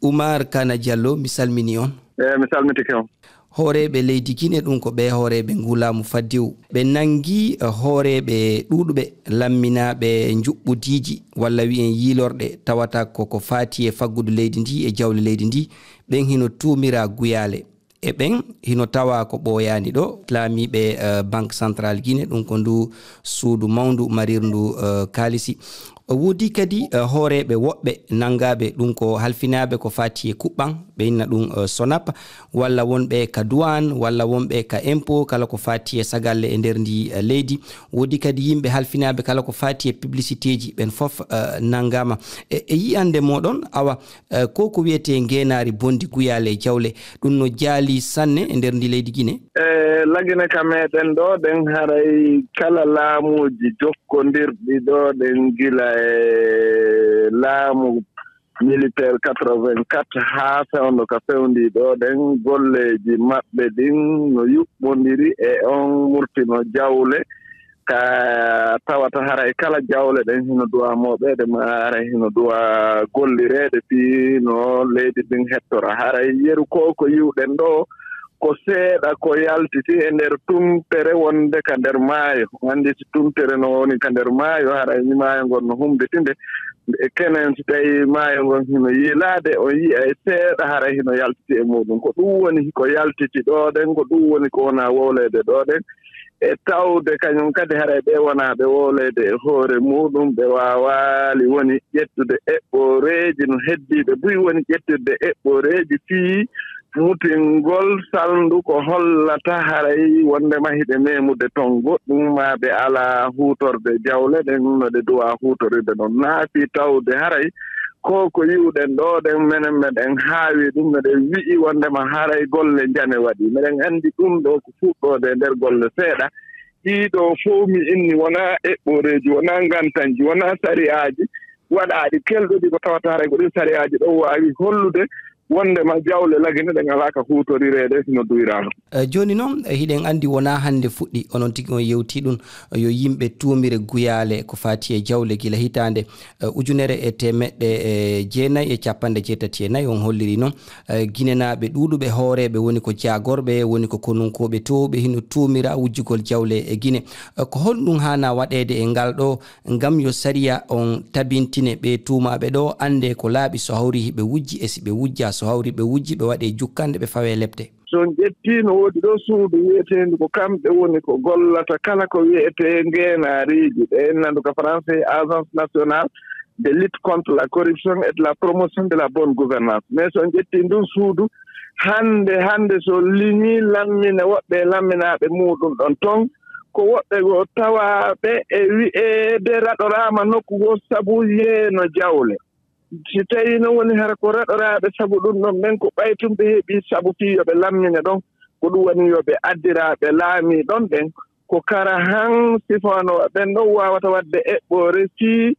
Oumar Kana Diallo mi salmini on. Mi salmitike on. Horeɓe leydi Guinée ɗum ko ɓe horeɓe ngulamu faddiw ɓe nangi horeɓe ɗuɗuɓe lamminaɓe juɓɓudiji walla wi'en yilorɗe tawata koko fati e faggudu leydi ndi e jawle leydi ndi ɓen hino tumira guyale e ɓen hino tawa ko ɓoyani ɗo laamiɓe banque centrale Guinée ɗum ko ndu suudu mawndu marirndu kalisi woodi kadi horeɓe woɓɓe nangaɓe ɗum ko halfinaɓe ko fati e kuɓɓan ɓe inna ɗum sonap walla wonɓe ka douane walla wonɓe ka impôt kala ko fati e sagalle e nder ndi leydi woodi kadi yimɓe halfinaɓe kala ko fati e publicité ji ɓen foof nangama e yiyande moɗon awa ko wiyete ngenari bondi guyale e jawle ɗum no jaali sanne e nder ndi leydi Guinée. Lagine ka meɗen ɗo ɗen haray kala laamuji jokkodirɗi ɗo ɗen gila laamu militaire 84 haa fewndo ka fewndi ɗo ɗen golleji maɓɓe ɗin no yuɓɓondiri e on murtino jawle ka tawata haray kala jawle ɗen hino duwa moɓeede ma haray hino duwa gollireede fii no leydi ɗin hettora haray yeru ko yiwɗen ɗo ko seeɗa ko yaltiti e nder tumtere wonde ka nder maayo anndi so tumtere no woni ka nder maayo haray ni maayo ngon no humditinde e kenen so tawi maayo ngon hino yiilaade o yiya e seeɗa haray hino yaltiti e muɗum ko ɗum woni ko yaltiti ɗo ɗen ko ɗum woni ko wonaa wowleede ɗo ɗen e tawde kañum kadi haray ɓe wonaaɓe wowleede e hoore muɗum ɓe waawaali woni ƴettude eɓɓoreeji no heddiiɓe buy woni ƴettude eɓɓoreeji fii mutingol salndu ko hollata haray wondema hiɗe memude ton goɗɗum ma ɓe ala hutorde jawle ɗen no ɗe duwa hutoride noon naafi tawde haray ko yiwɗen ɗo ɗen menen meɗen haawi ɗum meɗen wi'i wondema haray golle jane waɗi meɗen anndi ɗum ɗo ko fuɗɗode nder golle seeɗa ɗiɗo fof mi inni wona eɓɓoreji wona gantanji wona sariyaji waɗaɗi kelɗuɗi ko tawata haray ko ɗin sariyaji ɗo wawi hollude wondema jawle lagine ɗen alaka hutorireede sino duwirano. Joni noon hiɗen andi wona hande fuɗɗi onon tigi on yewti ɗum yo yimɓe tumire guyale ko fati e jawle gila hitande 1994 on holliri noon guinenaɓe ɗuɗuɓe hooreɓe woni ko jagorɓe woni ko konunkoɓe to ɓe hino tumira wujjugol jawle e Guinée ko holɗum hana waɗede e ngal ɗo ngam yo sariya on tabintine ɓe tumaɓe ɗo ande ko laaɓi so hawri hiɓe wujji e si ɓe wujja so hawri ɓe wujji ɓe waɗe jukkande ɓe fawe lebde. So ƴetti no woodi ɗo suudu wiyeteedu ko kamɓe woni ko gollata kala ko wiyetee ngeenaariiji ɗe nandu ko français agence nationale de lutte contre la corruption et de la promotion de la bonne gouvernance mais so ƴetti ndun suudu hande so liñi lammine woɓɓe lamminaaɓe muɗum ɗon ton ko woɓɓe go tawaaɓe e wi'eede raɗoraama nokku goo sabu yeeno jawle si tawi no woni hara ko raɗoraaɓe sabu ɗum ɗon ɓen ko ɓaytumɓe heeɓi sabu fii yo ɓe lammine ɗon ko ɗum woni yo ɓe addiraaɓe laamii ɗon ɓen ko kara han sifanoɓe ɓen ɗon wawata wadde eɓɓore fii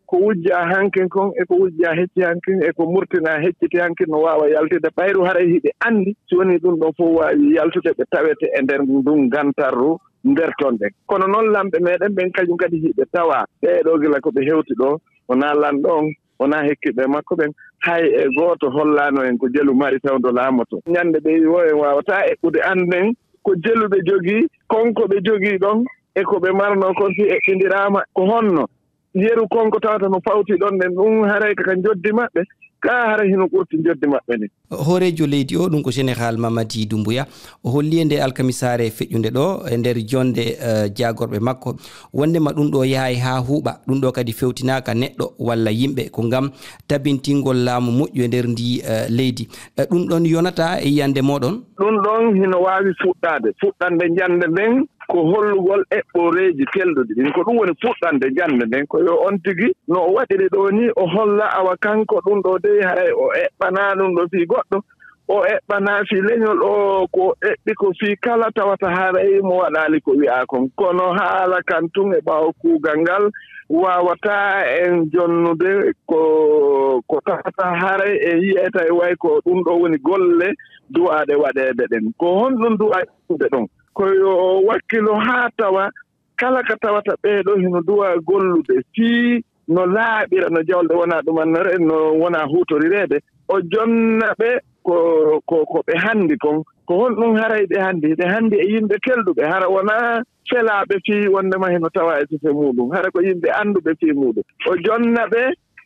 ko wujja hankin kon e ko wujja hecci hankin e ko murtina hecciti hankin no wawa yaltide ɓayru haray hiɓe anndi si woni ɗum ɗon fof wawi yaltude ɓe tawete e nder ndun gantarru nder ton ɗen kono noon lamɓe meɗen ɓen kañum kadi hiɓe tawa ɓeeɗo gila ko ɓe hewti ɗo wona lanɗon wona hekkiɓe makko ɓen hay e gooto hollano en ko jelu mari tawdo laamoto ñande ɓe wo en wawata eɓɓude anden ko jeluɓe jogii konko ɓe jogii ɗon e ko ɓe marno kon si eɓɓindirama ko honno yeru konko tawata no fawti ɗon nden ɗum haray kaka joddi maɓɓe ka hara hino ɓurti joddi maɓɓe ni hoorejo leydi o ɗum ko général Mamady Doumbouya o holli e nde alkamisare feƴƴude ɗo e nder jonde jagorɓe makko wondema ɗum ɗo yahay ha huuɓa ɗum ɗo kadi fewtinaka neɗɗo walla yimɓe ko ngam tabintingol laamu moƴƴu e nder ndi leydi ɗum ɗon yonata e yiyande moɗon ɗum ɗon hino wawi fuɗɗande jande nden ko hollugol eɓɓoreji kelɗuɗi ɗin ko ɗum woni fuɗɗande jande nden ko yo on tigi no o waɗiri ɗo ni o holla awa kanko ɗum ɗo dey haray o eɓɓana ɗum ɗo fii goɗɗo o eɓɓana fii leñol o ko eɓɓi ko fii kala tawata haray mo waɗali ko wi'a kon kono haala kan tun e ɓaawo kuugal ngal wawata en jonnude ko tawata haray e yiyata e way ko ɗum ɗo woni golle duwaɗe waɗede ɗen ko honɗum duwaɗe ɗon koyo wakkilo haa tawa kala ka tawata ɓeeɗo hino duwa gollude fii no laaɓira no jawle wona ɗumannore no wona huutorireede o jonna ɓe ko ɓe hanndi kon ko honɗum harayɓe hannde e yimɓe kelduɓe hara wonaa felaaɓe fii wondema heno tawa e sife muɗum hara ko yimɓe annduɓe fii muɗum o jonna ɓe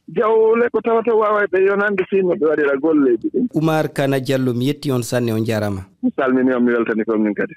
jawle ko tawata waaway ɓe yonande fii no ɓe waɗira golleeji ɗin. Oumar Kana Diallo mi yetti on sanne on jarama. Mi salmini on mi weltani kon min kadi.